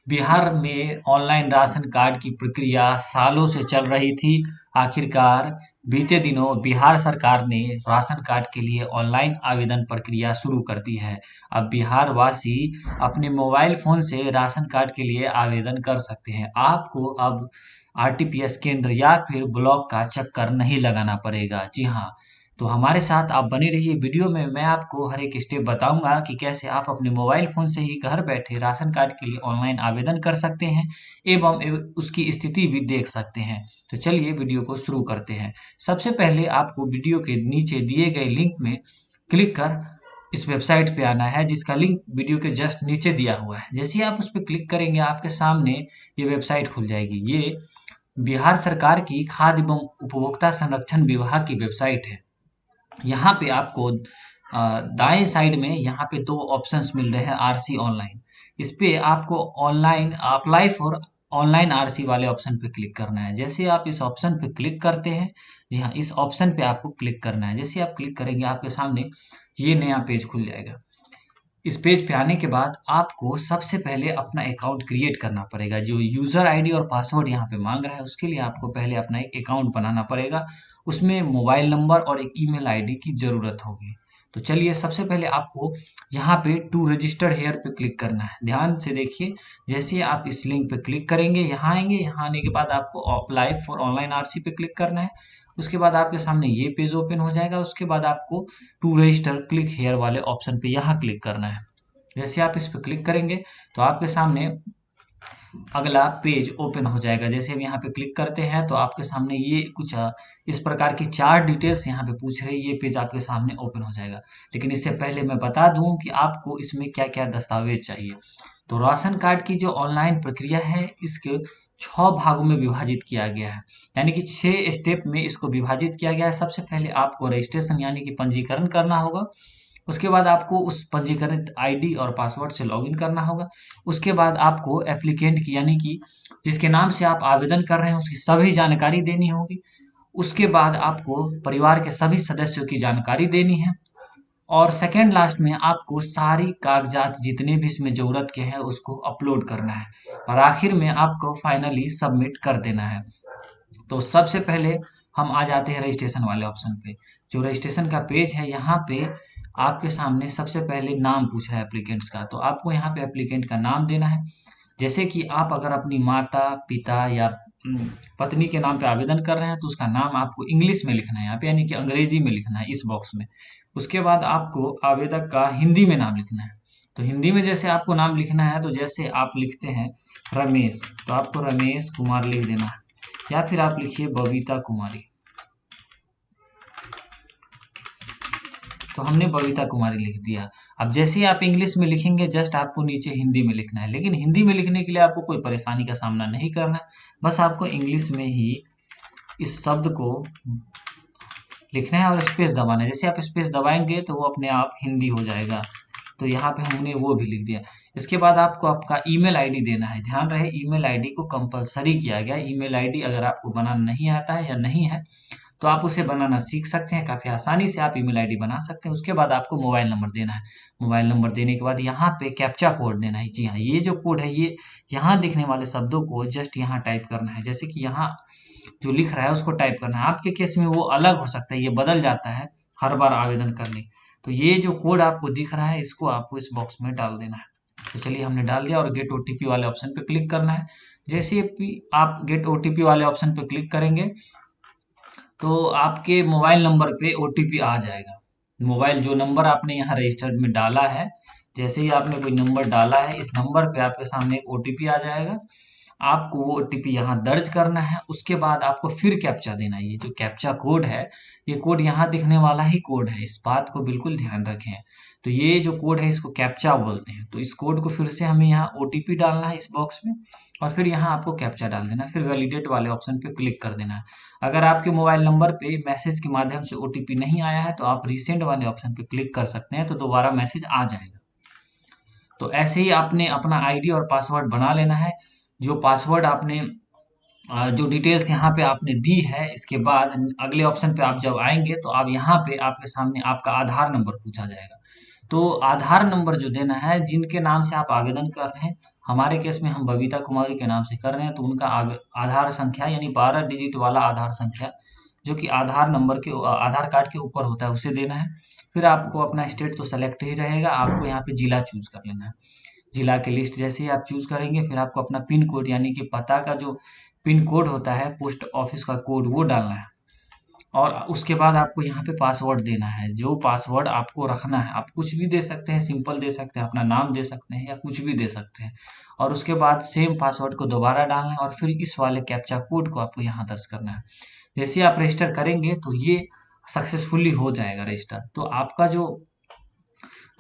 बिहार में online ration card की प्रक्रिया सालों से चल रही थी। आखिरकार बीते दिनों बिहार सरकार ने राशन कार्ड के लिए ऑनलाइन आवेदन प्रक्रिया शुरू कर दी है। अब बिहार वासी अपने मोबाइल फोन से राशन कार्ड के लिए आवेदन कर सकते हैं। आपको अब आरटीपीएस केंद्र या फिर ब्लॉक का चक्कर नहीं लगाना पड़ेगा। जी हाँ, तो हमारे साथ आप बने रहिए। वीडियो में मैं आपको हर एक स्टेप बताऊंगा कि कैसे आप अपने मोबाइल फ़ोन से ही घर बैठे राशन कार्ड के लिए ऑनलाइन आवेदन कर सकते हैं एवं उसकी स्थिति भी देख सकते हैं। तो चलिए वीडियो को शुरू करते हैं। सबसे पहले आपको वीडियो के नीचे दिए गए लिंक में क्लिक कर इस वेबसाइट पे आना है, जिसका लिंक वीडियो के जस्ट नीचे दिया हुआ है। जैसे ही आप उस पर क्लिक करेंगे, आपके सामने ये वेबसाइट खुल जाएगी। ये बिहार सरकार की खाद्य एवं उपभोक्ता संरक्षण विभाग की वेबसाइट है। यहाँ पे आपको दाएं साइड में यहाँ पे दो ऑप्शंस मिल रहे हैं, आरसी ऑनलाइन। इस पे आपको online apply for online RC वाले ऑप्शन पे क्लिक करना है। जैसे आप इस ऑप्शन पे क्लिक करते हैं, जी हाँ, इस ऑप्शन पे आपको क्लिक करना है। जैसे आप क्लिक करेंगे, आपके सामने ये नया पेज खुल जाएगा। इस पेज पे आने के बाद आपको सबसे पहले अपना अकाउंट क्रिएट करना पड़ेगा। जो यूज़र आईडी और पासवर्ड यहाँ पे मांग रहा है, उसके लिए आपको पहले अपना एक अकाउंट बनाना पड़ेगा। उसमें मोबाइल नंबर और एक ईमेल आईडी की ज़रूरत होगी। तो चलिए, सबसे पहले आपको यहाँ पे टू रजिस्टर हेयर पे क्लिक करना है। ध्यान से देखिए, जैसे आप इस लिंक पे क्लिक करेंगे, यहाँ आएंगे। यहाँ आने के बाद आपको अप्लाई फॉर ऑनलाइन आरसी पे क्लिक करना है। उसके बाद आपके सामने ये पेज ओपन हो जाएगा। उसके बाद आपको टू रजिस्टर क्लिक हेयर वाले ऑप्शन पे यहाँ क्लिक करना है। जैसे आप इस पे क्लिक करेंगे, तो आपके सामने अगला पेज ओपन हो जाएगा। जैसे हम यहाँ पे क्लिक करते हैं, तो आपके सामने ये कुछ इस प्रकार की 4 डिटेल्स यहाँ पे पूछ रही है। ये पेज आपके सामने ओपन हो जाएगा। लेकिन इससे पहले मैं बता दूं कि आपको इसमें क्या-क्या दस्तावेज चाहिए। तो राशन कार्ड की जो ऑनलाइन प्रक्रिया है, इसके 6 भागों में विभाजित किया गया है। यानी कि 6 स्टेप में इसको विभाजित किया गया है। सबसे पहले आपको रजिस्ट्रेशन यानी कि पंजीकरण करना होगा। उसके बाद आपको उस पंजीकृत आईडी और पासवर्ड से लॉगिन करना होगा। उसके बाद आपको एप्लीकेंट की यानी कि जिसके नाम से आप आवेदन कर रहे हैं, उसकी सभी जानकारी देनी होगी। उसके बाद आपको परिवार के सभी सदस्यों की जानकारी देनी है। और सेकंड लास्ट में आपको सारी कागजात जितने भी इसमें ज़रूरत के हैं, उसको अपलोड करना है। और आखिर में आपको फाइनली सबमिट कर देना है। तो सबसे पहले हम आ जाते हैं रजिस्ट्रेशन वाले ऑप्शन पे। जो रजिस्ट्रेशन का पेज है, यहाँ पे आपके सामने सबसे पहले नाम पूछ रहा है एप्लीकेंट्स का। तो आपको यहाँ पे एप्लीकेंट का नाम देना है। जैसे कि आप अगर अपनी माता पिता या पत्नी के नाम पे आवेदन कर रहे हैं, तो उसका नाम आपको इंग्लिश में लिखना है यहाँ पे, यानी कि अंग्रेजी में लिखना है इस बॉक्स में। उसके बाद आपको आवेदक का हिंदी में नाम लिखना है। तो हिंदी में जैसे आपको नाम लिखना है, तो जैसे आप लिखते हैं रमेश, तो आपको रमेश कुमार लिख देना है। या फिर आप लिखिए बबीता कुमारी। तो हमने बबीता कुमारी लिख दिया। अब जैसे ही आप इंग्लिश में लिखेंगे, जस्ट आपको नीचे हिंदी में लिखना है। लेकिन हिंदी में लिखने के लिए आपको कोई परेशानी का सामना नहीं करना है। बस आपको इंग्लिश में ही इस शब्द को लिखना है और स्पेस दबाना है। जैसे आप स्पेस दबाएंगे, तो वो अपने आप हिंदी हो जाएगा। तो यहाँ पे हमने वो भी लिख दिया। इसके बाद आपको आपका ईमेल आईडी देना है। ध्यान रहे, ईमेल आईडी को कंपलसरी किया गया है। ईमेल आईडी अगर आपको बनाना नहीं आता है या नहीं है, तो आप उसे बनाना सीख सकते हैं। काफ़ी आसानी से आप ईमेल आईडी बना सकते हैं। उसके बाद आपको मोबाइल नंबर देना है। मोबाइल नंबर देने के बाद यहाँ पे कैप्चा कोड देना है। जी हाँ, ये जो कोड है, ये यहाँ दिखने वाले शब्दों को जस्ट यहाँ टाइप करना है। जैसे कि यहाँ जो लिख रहा है, उसको टाइप करना है। आपके केस में वो अलग हो सकता है, ये बदल जाता है हर बार आवेदन करने। तो ये जो कोड आपको दिख रहा है, इसको आपको इस बॉक्स में डाल देना है। तो चलिए, हमने डाल दिया और गेट ओटीपी वाले ऑप्शन पे क्लिक करना है। जैसे भी आप गेट ओटीपी वाले ऑप्शन पे क्लिक करेंगे, तो आपके मोबाइल नंबर पे ओटीपी आ जाएगा। मोबाइल जो नंबर आपने यहाँ रजिस्टर्ड में डाला है, जैसे ही आपने कोई नंबर डाला है, इस नंबर पे आपके सामने एक ओटीपी आ जाएगा। आपको वो ओटीपी यहाँ दर्ज करना है। उसके बाद आपको फिर कैप्चा देना है। ये जो कैप्चा कोड है, ये कोड यहाँ दिखने वाला ही कोड है। इस बात को बिल्कुल ध्यान रखें। तो ये जो कोड है, इसको कैप्चा बोलते हैं। तो इस कोड को फिर से हमें यहाँ ओटीपी डालना है इस बॉक्स में, और फिर यहाँ आपको कैप्चा डाल देना है। फिर वैलिडेट वाले ऑप्शन पे क्लिक कर देना है। अगर आपके मोबाइल नंबर पे मैसेज के माध्यम से ओटीपी नहीं आया है, तो आप रिसेंड वाले ऑप्शन पे क्लिक कर सकते हैं, तो दोबारा मैसेज आ जाएगा। तो ऐसे ही आपने अपना आईडी और पासवर्ड बना लेना है। जो पासवर्ड आपने जो डिटेल्स यहाँ पे आपने दी है, इसके बाद अगले ऑप्शन पे आप जब आएंगे, तो आप यहाँ पे आपके सामने आपका आधार नंबर पूछा जाएगा। तो आधार नंबर जो देना है, जिनके नाम से आप आवेदन कर रहे हैं, हमारे केस में हम बबीता कुमारी के नाम से कर रहे हैं, तो उनका आधार संख्या यानी 12 डिजिट वाला आधार संख्या जो कि आधार नंबर के आधार कार्ड के ऊपर होता है उसे देना है। फिर आपको अपना स्टेट तो सेलेक्ट ही रहेगा, आपको यहाँ पे जिला चूज कर लेना है। जिला की लिस्ट जैसे ही आप चूज करेंगे, फिर आपको अपना पिन कोड यानी कि पता का जो पिन कोड होता है पोस्ट ऑफिस का कोड वो डालना है। और उसके बाद आपको यहाँ पे पासवर्ड देना है, जो पासवर्ड आपको रखना है। आप कुछ भी दे सकते हैं, सिंपल दे सकते हैं, अपना नाम दे सकते हैं या कुछ भी दे सकते हैं। और उसके बाद सेम पासवर्ड को दोबारा डालना है और फिर इस वाले कैप्चा कोड को आपको यहाँ दर्ज करना है। जैसे आप रजिस्टर करेंगे तो ये सक्सेसफुली हो जाएगा रजिस्टर, तो आपका जो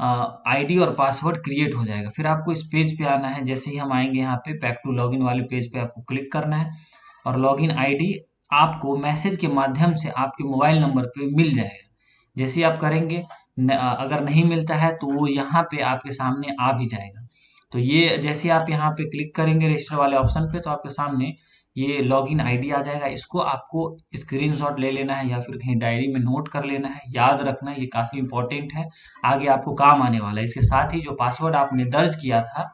आईडी और पासवर्ड क्रिएट हो जाएगा। फिर आपको इस पेज पे आना है, जैसे ही हम आएंगे यहाँ पे बैक टू लॉगिन वाले पेज पे आपको क्लिक करना है और लॉगिन आईडी आपको मैसेज के माध्यम से आपके मोबाइल नंबर पे मिल जाएगा। जैसे ही आप करेंगे अगर नहीं मिलता है तो वो यहाँ पे आपके सामने आ भी जाएगा। तो ये जैसे आप यहाँ पे क्लिक करेंगे रजिस्टर वाले ऑप्शन पे, तो आपके सामने ये लॉगिन आईडी आ जाएगा। इसको आपको स्क्रीनशॉट ले लेना है या फिर कहीं डायरी में नोट कर लेना है, याद रखना है, ये काफ़ी इंपॉर्टेंट है, आगे आपको काम आने वाला है। इसके साथ ही जो पासवर्ड आपने दर्ज किया था,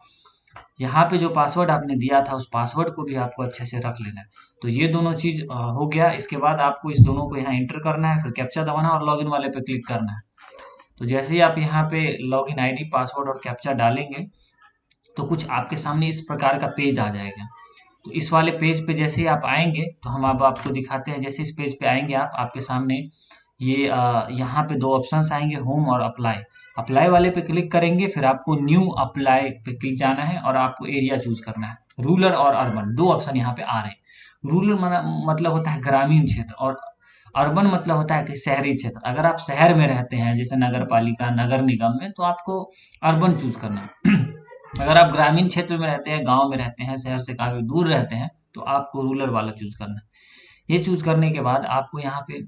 यहाँ पे जो पासवर्ड आपने दिया था उस पासवर्ड को भी आपको अच्छे से रख लेना है। तो ये दोनों चीज़ हो गया। इसके बाद आपको इस दोनों को यहाँ एंटर करना है, फिर कैप्चा दबाना और लॉगिन वाले पे क्लिक करना है। तो जैसे ही आप यहाँ पे लॉगिन आईडी पासवर्ड और कैप्चा डालेंगे तो कुछ आपके सामने इस प्रकार का पेज आ जाएगा। तो इस वाले पेज पे जैसे ही आप आएंगे तो हम अब आपको दिखाते हैं। जैसे इस पेज पे आएंगे आप, आपके सामने ये यहाँ पे दो ऑप्शंस आएंगे, होम और अप्लाई। अप्लाई वाले पे क्लिक करेंगे, फिर आपको न्यू अप्लाई पे क्लिक जाना है और आपको एरिया चूज करना है। रूरल और अर्बन दो ऑप्शन यहाँ पे आ रहे हैं। रूरल मतलब होता है ग्रामीण क्षेत्र और अर्बन मतलब होता है कि शहरी क्षेत्र। अगर आप शहर में रहते हैं जैसे नगर पालिका नगर निगम में, तो आपको अर्बन चूज करना है। अगर आप ग्रामीण क्षेत्र में रहते हैं, गांव में रहते हैं, शहर से काफी दूर रहते हैं, तो आपको रूरल वाला चूज करना है। ये चूज करने के बाद आपको यहाँ पे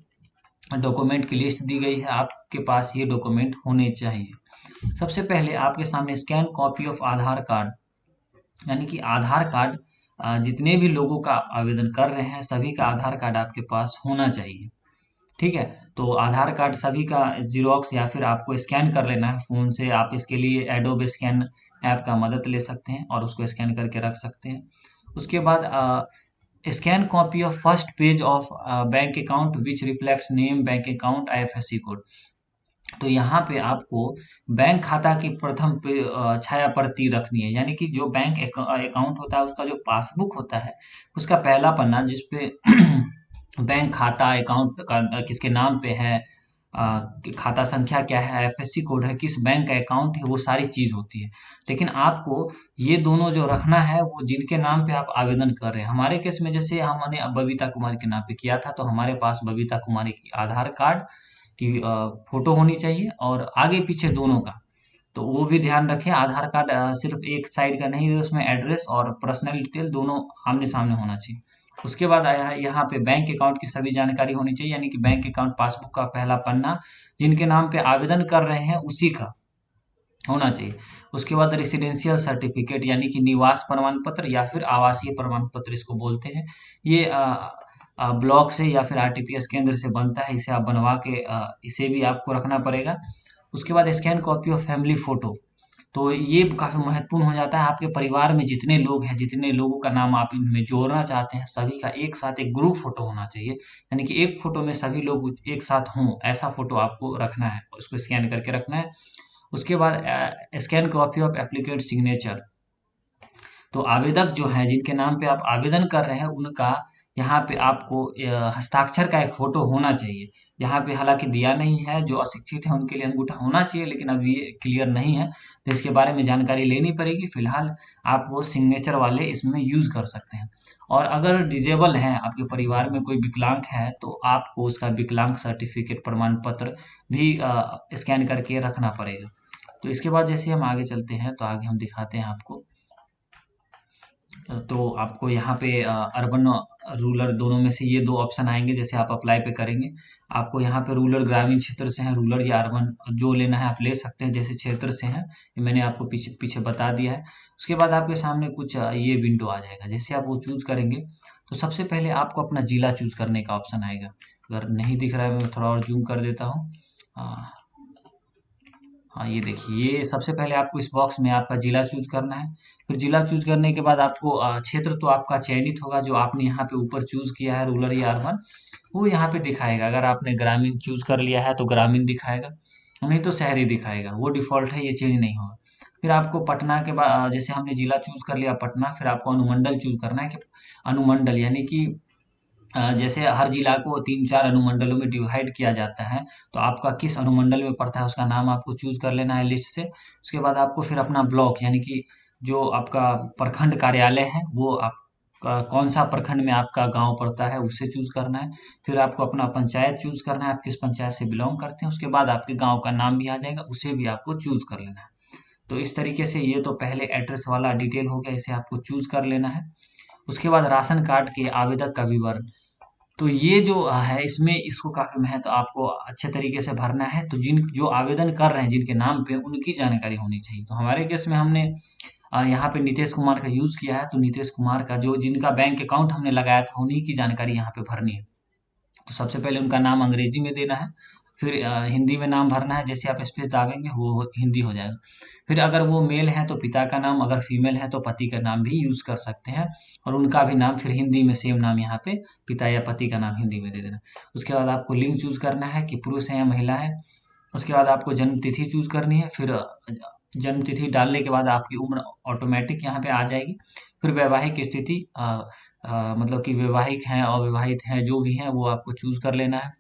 डॉक्यूमेंट की लिस्ट दी गई है, आपके पास ये डॉक्यूमेंट होने चाहिए। सबसे पहले आपके सामने scan copy of Aadhaar card, यानी कि आधार कार्ड जितने भी लोगों का आवेदन कर रहे हैं सभी का आधार कार्ड आपके पास होना चाहिए। ठीक है, तो आधार कार्ड सभी का ज़ेरॉक्स या फिर आपको स्कैन कर लेना है फ़ोन से। आप इसके लिए एडोब स्कैन ऐप का मदद ले सकते हैं और उसको स्कैन करके रख सकते हैं। उसके बाद scan copy of first page of bank account which reflects name bank account IFSC code. तो यहाँ पे आपको बैंक खाता की प्रथम छाया प्रति रखनी है, यानी कि जो बैंक अकाउंट होता है उसका जो पासबुक होता है उसका पहला पन्ना जिसपे बैंक खाता अकाउंट का किसके नाम पे है, खाता संख्या क्या है, आईएफएससी कोड है, किस बैंक का अकाउंट है, वो सारी चीज होती है। लेकिन आपको ये दोनों जो रखना है वो जिनके नाम पे आप आवेदन कर रहे हैं। हमारे केस में जैसे हमने बबीता कुमारी के नाम पे किया था, तो हमारे पास बबीता कुमारी की आधार कार्ड की फोटो होनी चाहिए और आगे पीछे दोनों का। तो वो भी ध्यान रखें, आधार कार्ड सिर्फ एक साइड का नहीं है, उसमें एड्रेस और पर्सनल डिटेल दोनों आमने सामने होना चाहिए। उसके बाद आया है यहाँ पे बैंक अकाउंट की सभी जानकारी होनी चाहिए, यानी कि बैंक अकाउंट पासबुक का पहला पन्ना जिनके नाम पे आवेदन कर रहे हैं उसी का होना चाहिए। उसके बाद रेसिडेंशियल सर्टिफिकेट यानी कि निवास प्रमाण पत्र या फिर आवासीय प्रमाण पत्र इसको बोलते हैं। ये ब्लॉक से या फिर आरटीपीएस केंद्र से बनता है, इसे आप बनवा के इसे भी आपको रखना पड़ेगा। उसके बाद scan copy of family photo, तो ये काफ़ी महत्वपूर्ण हो जाता है। आपके परिवार में जितने लोग हैं, जितने लोगों का नाम आप इनमें जोड़ना चाहते हैं, सभी का एक साथ एक ग्रुप फोटो होना चाहिए, यानी कि एक फोटो में सभी लोग एक साथ हों, ऐसा फोटो आपको रखना है, उसको स्कैन करके रखना है। उसके बाद scan copy of applicant signature, तो आवेदक जो हैं जिनके नाम पे आप आवेदन कर रहे हैं उनका यहाँ पे आपको हस्ताक्षर का एक फोटो होना चाहिए। यहाँ पे हालांकि दिया नहीं है, जो अशिक्षित है उनके लिए अंगूठा होना चाहिए, लेकिन अभी ये क्लियर नहीं है, तो इसके बारे में जानकारी लेनी पड़ेगी। फिलहाल आप वो सिग्नेचर वाले इसमें यूज कर सकते हैं। और अगर डिजेबल है, आपके परिवार में कोई विकलांग है, तो आपको उसका विकलांग सर्टिफिकेट प्रमाण पत्र भी स्कैन करके रखना पड़ेगा। तो इसके बाद जैसे हम आगे चलते हैं तो आगे हम दिखाते हैं आपको। तो आपको यहाँ पे अर्बन रूरल दोनों में से ये दो ऑप्शन आएंगे। जैसे आप अप्लाई पे करेंगे, आपको यहाँ पे रूरल ग्रामीण क्षेत्र से है, रूरल या अर्बन जो लेना है आप ले सकते हैं, जैसे क्षेत्र से हैं, ये मैंने आपको पीछे पीछे बता दिया है। उसके बाद आपके सामने कुछ ये विंडो आ जाएगा। जैसे आप वो चूज करेंगे तो सबसे पहले आपको अपना जिला चूज करने का ऑप्शन आएगा। अगर नहीं दिख रहा है, मैं थोड़ा और जूम कर देता हूँ। हाँ, ये देखिए, ये सबसे पहले आपको इस बॉक्स में आपका जिला चूज करना है। फिर जिला चूज करने के बाद आपको क्षेत्र तो आपका चयनित होगा जो आपने यहाँ पे ऊपर चूज किया है, रूरल या अर्बन, वो यहाँ पे दिखाएगा। अगर आपने ग्रामीण चूज कर लिया है तो ग्रामीण दिखाएगा, नहीं तो शहरी दिखाएगा। वो डिफॉल्ट है, ये चेंज नहीं होगा। फिर आपको पटना के बाद, जैसे हमने जिला चूज कर लिया पटना, फिर आपको अनुमंडल चूज करना है कि अनुमंडल यानी कि जैसे हर जिला को 3-4 अनुमंडलों में डिवाइड किया जाता है, तो आपका किस अनुमंडल में पड़ता है उसका नाम आपको चूज़ कर लेना है लिस्ट से। उसके बाद आपको फिर अपना ब्लॉक यानी कि जो आपका प्रखंड कार्यालय है, वो आपका कौन-सा प्रखंड में आपका गाँव पड़ता है, उसे चूज़ करना है। फिर आपको अपना पंचायत चूज़ करना है, आप किस पंचायत से बिलॉन्ग करते हैं। उसके बाद आपके गाँव का नाम भी आ जाएगा, उसे भी आपको चूज़ कर लेना है। तो इस तरीके से ये तो पहले एड्रेस वाला डिटेल हो गया, इसे आपको चूज़ कर लेना है। उसके बाद राशन कार्ड के आवेदक का विवरण, तो ये जो है इसमें इसको काफ़ी महत्व आपको अच्छे तरीके से भरना है। तो जो आवेदन कर रहे हैं जिनके नाम पे, उनकी जानकारी होनी चाहिए। तो हमारे केस में हमने यहाँ पे नीतीश कुमार का यूज़ किया है, तो नीतीश कुमार का जो जिनका बैंक अकाउंट हमने लगाया था, उन्हीं की जानकारी यहाँ पे भरनी है। तो सबसे पहले उनका नाम अंग्रेजी में देना है, फिर हिंदी में नाम भरना है। जैसे आप स्पेस दाबेंगे वो हिंदी हो जाएगा। फिर अगर वो मेल है तो पिता का नाम, अगर फीमेल है तो पति का नाम भी यूज़ कर सकते हैं, और उनका भी नाम फिर हिंदी में सेम नाम यहाँ पे पिता या पति का नाम हिंदी में दे देना। उसके बाद आपको लिंग चूज़ करना है कि पुरुष है या महिला है। उसके बाद आपको जन्म तिथि चूज़ करनी है, फिर जन्म तिथि डालने के बाद आपकी उम्र ऑटोमेटिक यहाँ पे आ जाएगी। फिर वैवाहिक स्थिति, मतलब कि वैवाहिक हैं, अविवाहित हैं, जो भी हैं वो आपको चूज़ कर लेना है।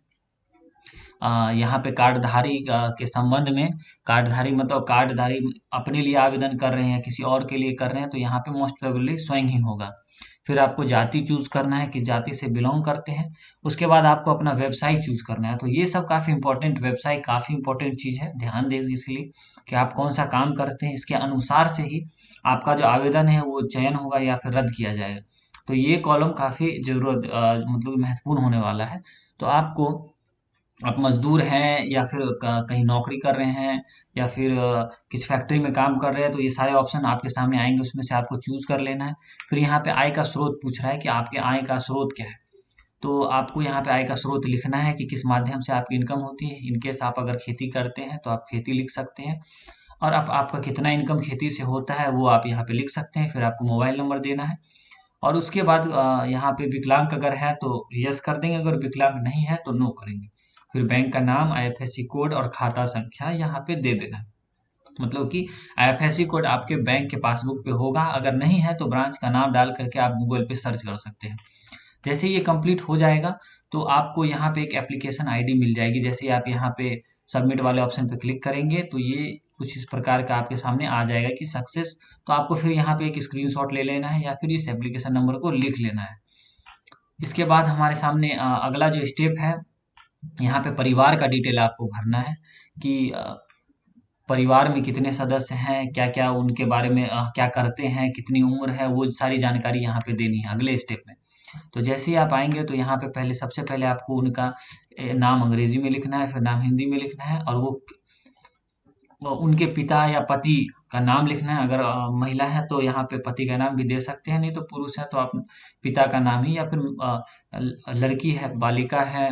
यहाँ पे कार्डधारी के संबंध में, कार्डधारी मतलब कार्डधारी अपने लिए आवेदन कर रहे हैं, किसी और के लिए कर रहे हैं, तो यहाँ पे मोस्ट प्रोबेबली स्वयं ही होगा। फिर आपको जाति चूज़ करना है, किस जाति से बिलॉन्ग करते हैं। उसके बाद आपको अपना व्यवसाय चूज़ करना है। तो ये सब काफ़ी इम्पोर्टेंट, व्यवसाय काफ़ी इम्पोर्टेंट चीज़ है, ध्यान दें इसके लिए कि आप कौन-सा काम करते हैं, इसके अनुसार से ही आपका जो आवेदन है वो चयन होगा या फिर रद्द किया जाएगा। तो ये कॉलम काफ़ी मतलब महत्वपूर्ण होने वाला है। तो आपको, आप मजदूर हैं या फिर कहीं नौकरी कर रहे हैं या फिर किसी फैक्ट्री में काम कर रहे हैं, तो ये सारे ऑप्शन आपके सामने आएंगे, उसमें से आपको चूज कर लेना है। फिर यहाँ पे आय का स्रोत पूछ रहा है कि आपके आय का स्रोत क्या है। तो आपको यहाँ पे आय का स्रोत लिखना है कि किस माध्यम से आपकी इनकम होती है। इनकेस आप अगर खेती करते हैं तो आप खेती लिख सकते हैं, और आप आपका कितना इनकम खेती से होता है वो आप यहाँ पे लिख सकते हैं। फिर आपको मोबाइल नंबर देना है, और उसके बाद यहाँ पे विकलांग अगर है तो यस कर देंगे, अगर विकलांग नहीं है तो नो करेंगे। फिर बैंक का नाम, आईएफएससी कोड और खाता संख्या यहाँ पे दे देना है। मतलब कि आईएफएससी कोड आपके बैंक के पासबुक पे होगा, अगर नहीं है तो ब्रांच का नाम डाल करके आप गूगल पे सर्च कर सकते हैं। जैसे ये कंप्लीट हो जाएगा तो आपको यहाँ पे एक एप्लीकेशन आईडी मिल जाएगी। जैसे आप यहाँ पे सबमिट वाले ऑप्शन पे क्लिक करेंगे तो ये कुछ इस प्रकार का आपके सामने आ जाएगा कि सक्सेस। तो आपको फिर यहाँ पे एक स्क्रीनशॉट ले लेना है या फिर इस एप्लीकेशन नंबर को लिख लेना है। इसके बाद हमारे सामने अगला जो स्टेप है, यहाँ पे परिवार का डिटेल आपको भरना है कि परिवार में कितने सदस्य हैं, क्या-क्या उनके बारे में, क्या करते हैं, कितनी उम्र है, वो सारी जानकारी यहाँ पे देनी है अगले स्टेप में। तो जैसे ही आप आएँगे तो यहाँ पे पहले, सबसे पहले आपको उनका नाम अंग्रेजी में लिखना है, फिर नाम हिंदी में लिखना है, और वो उनके पिता या पति का नाम लिखना है। अगर महिला है तो यहाँ पे पति का नाम भी दे सकते हैं, नहीं तो पुरुष है तो आप पिता का नाम ही, या फिर लड़की है, बालिका है,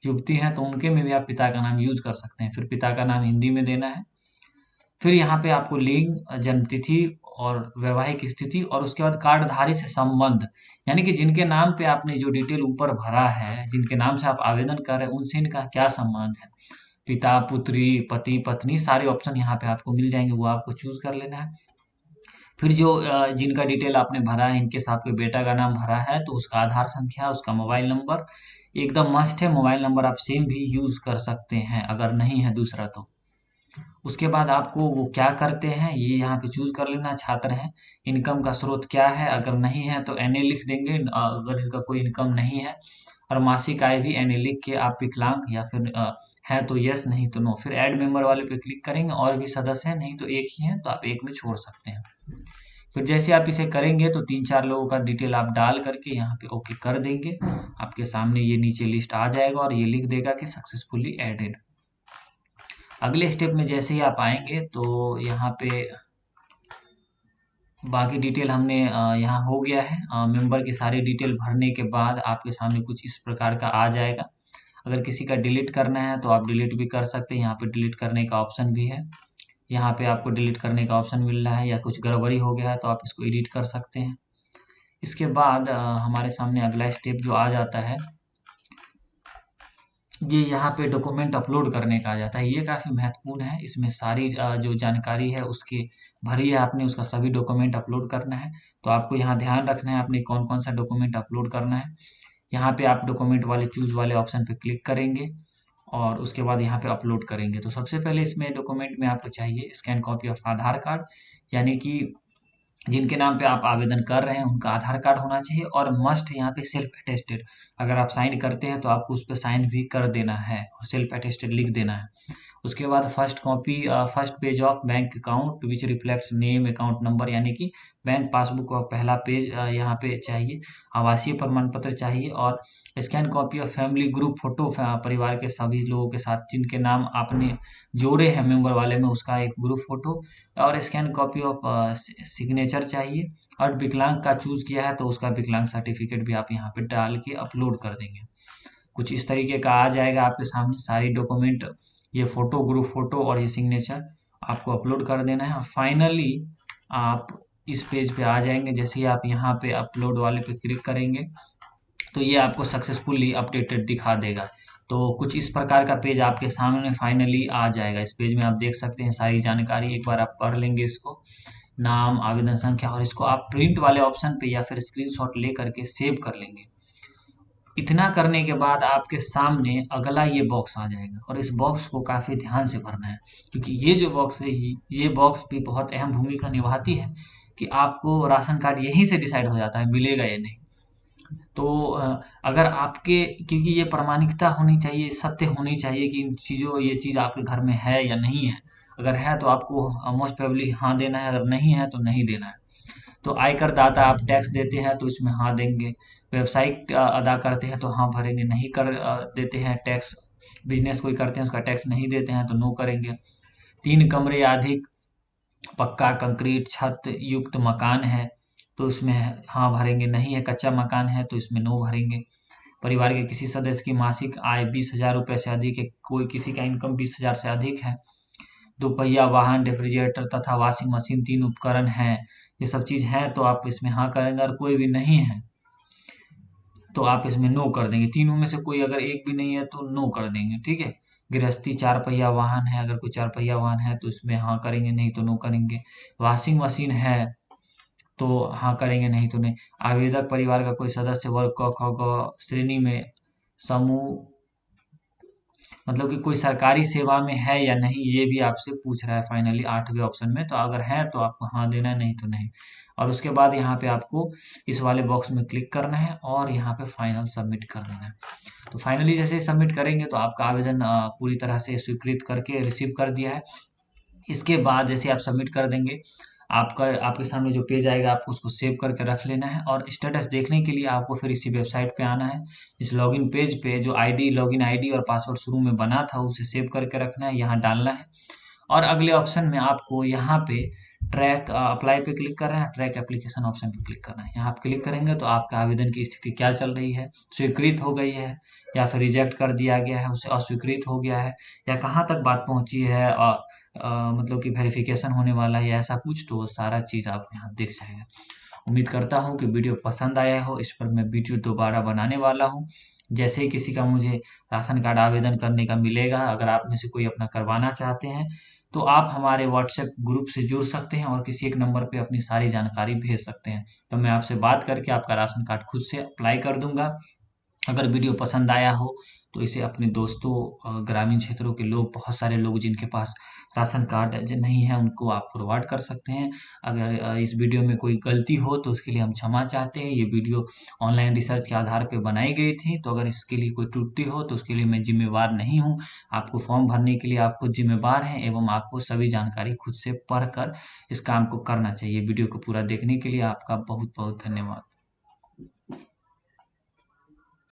युवती है, तो उनके में भी आप पिता का नाम यूज़ कर सकते हैं। फिर पिता का नाम हिंदी में देना है। फिर यहाँ पे आपको लिंग, जन्म तिथि और वैवाहिक स्थिति, और उसके बाद कार्डधारी से संबंध, यानी कि जिनके नाम पे आपने जो डिटेल ऊपर भरा है, जिनके नाम से आप आवेदन कर रहे हैं, उनसे इनका क्या संबंध है। पिता, पुत्री, पति, पत्नी, सारे ऑप्शन यहाँ पे आपको मिल जाएंगे, वो आपको चूज कर लेना है। फिर जो जिनका डिटेल आपने भरा है, इनकेस आपके बेटा का नाम भरा है तो उसका आधार संख्या, उसका मोबाइल नंबर एकदम मस्ट है। मोबाइल नंबर आप सेम भी यूज कर सकते हैं अगर नहीं है दूसरा तो। उसके बाद आपको वो क्या करते हैं ये यहाँ पे चूज कर लेना, छात्र हैं। इनकम का स्रोत क्या है, अगर नहीं है तो एनए लिख देंगे, अगर इनका कोई इनकम नहीं है। और मासिक आय भी एनए लिख के, आप विकलांग या फिर है तो यस, नहीं तो नो। फिर ऐड मेंबर वाले पे क्लिक करेंगे, और भी सदस्य हैं, नहीं तो एक ही है तो आप एक में छोड़ सकते हैं। फिर जैसे आप इसे करेंगे तो 3-4 लोगों का डिटेल आप डाल करके यहाँ पे ओके कर देंगे, आपके सामने ये नीचे लिस्ट आ जाएगा और ये लिख देगा कि सक्सेसफुली एडेड। अगले स्टेप में जैसे ही आप आएंगे तो यहाँ पे बाकी डिटेल हमने यहाँ हो गया है। मेंबर की सारी डिटेल भरने के बाद आपके सामने कुछ इस प्रकार का आ जाएगा। अगर किसी का डिलीट करना है तो आप डिलीट भी कर सकते हैं, यहाँ पे डिलीट करने का ऑप्शन भी है। यहाँ पे आपको डिलीट करने का ऑप्शन मिल रहा है, या कुछ गड़बड़ी हो गया है तो आप इसको एडिट कर सकते हैं। इसके बाद हमारे सामने अगला स्टेप जो आ जाता है, ये यहाँ पे डॉक्यूमेंट अपलोड करने का आ जाता है। ये काफ़ी महत्वपूर्ण है। इसमें सारी जो जानकारी है उसकी भरी है आपने, उसका सभी डॉक्यूमेंट अपलोड करना है। तो आपको यहाँ ध्यान रखना है आपने कौन कौन सा डॉक्यूमेंट अपलोड करना है। यहाँ पे आप डॉक्यूमेंट वाले चूज़ वाले ऑप्शन पे क्लिक करेंगे और उसके बाद यहाँ पे अपलोड करेंगे। तो सबसे पहले इसमें डॉक्यूमेंट में आपको चाहिए scan copy of Aadhaar card, यानी कि जिनके नाम पे आप आवेदन कर रहे हैं उनका आधार कार्ड होना चाहिए, और मस्ट यहाँ पे सेल्फ अटेस्टेड, अगर आप साइन करते हैं तो आपको उस पर साइन भी कर देना है और सेल्फ अटेस्टेड लिख देना है। उसके बाद first page of bank account which reflects name account number, यानी कि बैंक पासबुक का पहला पेज यहाँ पे चाहिए। आवासीय प्रमाण पत्र चाहिए, और scan copy of family group photo, परिवार के सभी लोगों के साथ जिनके नाम आपने जोड़े हैं मेंबर वाले में उसका एक ग्रुप फोटो, और स्कैन कॉपी ऑफ सिग्नेचर चाहिए। और विकलांग का चूज किया है तो उसका विकलांग सर्टिफिकेट भी आप यहाँ पे डाल के अपलोड कर देंगे। कुछ इस तरीके का आ जाएगा आपके सामने सारी डॉक्यूमेंट, ये फोटो, ग्रुप फोटो और ये सिग्नेचर आपको अपलोड कर देना है। और फाइनली आप इस पेज पे आ जाएंगे। जैसे ही आप यहाँ पे अपलोड वाले पे क्लिक करेंगे तो ये आपको सक्सेसफुली अपडेटेड दिखा देगा। तो कुछ इस प्रकार का पेज आपके सामने फाइनली आ जाएगा। इस पेज में आप देख सकते हैं सारी जानकारी, एक बार आप पढ़ लेंगे इसको, नाम, आवेदन संख्या, और इसको आप प्रिंट वाले ऑप्शन पे या फिर स्क्रीनशॉट ले करके सेव कर लेंगे। इतना करने के बाद आपके सामने अगला ये बॉक्स आ जाएगा, और इस बॉक्स को काफ़ी ध्यान से भरना है, क्योंकि ये जो बॉक्स है ये बॉक्स भी बहुत अहम भूमिका निभाती है कि आपको राशन कार्ड यहीं से डिसाइड हो जाता है मिलेगा या नहीं। तो अगर आपके, क्योंकि ये प्रामाणिकता होनी चाहिए, सत्य होनी चाहिए कि इन चीज़ों ये चीज़ आपके घर में है या नहीं है। अगर है तो आपको मोस्ट प्रोबेबली हाँ देना है, अगर नहीं है तो नहीं देना है। तो आयकर दाता आप टैक्स देते हैं तो इसमें हाँ देंगे, व्यावसायिक अदा करते हैं तो हाँ भरेंगे, नहीं कर देते हैं टैक्स, बिजनेस कोई करते हैं उसका टैक्स नहीं देते हैं तो नो करेंगे। 3 कमरे या अधिक पक्का कंक्रीट छत युक्त मकान है तो इसमें हाँ भरेंगे, नहीं है कच्चा मकान है तो इसमें नो भरेंगे। परिवार के किसी सदस्य की मासिक आय 20,000 रुपये से अधिक है, कोई किसी का इनकम 20,000 से अधिक है, दोपहिया वाहन, रेफ्रिजरेटर तथा वॉशिंग मशीन 3 उपकरण हैं, ये सब चीज़ है तो आप इसमें हाँ करेंगे। और कोई भी नहीं है तो आप इसमें नो कर देंगे। तीनों में से कोई अगर एक भी नहीं है तो नो कर देंगे, ठीक है। गृहस्थी 4 पहिया वाहन है, अगर कोई 4 पहिया वाहन है तो इसमें हाँ करेंगे, नहीं तो नो करेंगे। वॉशिंग मशीन है तो हाँ करेंगे, नहीं तो नहीं। आवेदक परिवार का कोई सदस्य वर्ग क ख ग श्रेणी में समूह, मतलब कि कोई सरकारी सेवा में है या नहीं, ये भी आपसे पूछ रहा है फाइनली 8वें ऑप्शन में। तो अगर है तो आपको हाँ देना है, नहीं तो नहीं। और उसके बाद यहाँ पे आपको इस वाले बॉक्स में क्लिक करना है और यहाँ पे फाइनल सबमिट कर देना है। तो फाइनली जैसे सबमिट करेंगे तो आपका आवेदन पूरी तरह से स्वीकृत करके रिसीव कर दिया है। इसके बाद जैसे आप सबमिट कर देंगे, आपका आपके सामने जो पेज आएगा आपको उसको सेव करके रख लेना है, और स्टेटस देखने के लिए आपको फिर इसी वेबसाइट पे आना है। इस लॉगिन पेज पे जो लॉगिन आईडी और पासवर्ड शुरू में बना था उसे सेव करके रखना है, यहाँ डालना है। और अगले ऑप्शन में आपको यहाँ पे ट्रैक अप्लाई पे क्लिक करना है, ट्रैक एप्लीकेशन ऑप्शन पे क्लिक करना है। यहाँ आप क्लिक करेंगे तो आपका आवेदन की स्थिति क्या चल रही है, स्वीकृत हो गई है या फिर रिजेक्ट कर दिया गया है, उसे अस्वीकृत हो गया है, या कहाँ तक बात पहुँची है, मतलब कि वेरिफिकेशन होने वाला है या ऐसा कुछ, तो सारा चीज़ आप यहाँ देख जाएगा। उम्मीद करता हूँ कि वीडियो पसंद आया हो। इस पर मैं वीडियो दोबारा बनाने वाला हूँ। जैसे ही किसी का मुझे राशन कार्ड आवेदन करने का मिलेगा, अगर आप में से कोई अपना करवाना चाहते हैं तो आप हमारे व्हाट्सएप ग्रुप से जुड़ सकते हैं और किसी एक नंबर पे अपनी सारी जानकारी भेज सकते हैं। तो मैं आपसे बात करके आपका राशन कार्ड खुद से अप्लाई कर दूंगा। अगर वीडियो पसंद आया हो तो इसे अपने दोस्तों, ग्रामीण क्षेत्रों के लोग, बहुत सारे लोग जिनके पास राशन कार्ड नहीं है उनको आप फॉरवर्ड कर सकते हैं। अगर इस वीडियो में कोई गलती हो तो उसके लिए हम क्षमा चाहते हैं। ये वीडियो ऑनलाइन रिसर्च के आधार पर बनाई गई थी, तो अगर इसके लिए कोई त्रुटि हो तो उसके लिए मैं जिम्मेवार नहीं हूँ। आपको फॉर्म भरने के लिए आप खुद जिम्मेवार हैं, एवं आपको सभी जानकारी खुद से पढ़कर इस काम को करना चाहिए। वीडियो को पूरा देखने के लिए आपका बहुत बहुत धन्यवाद।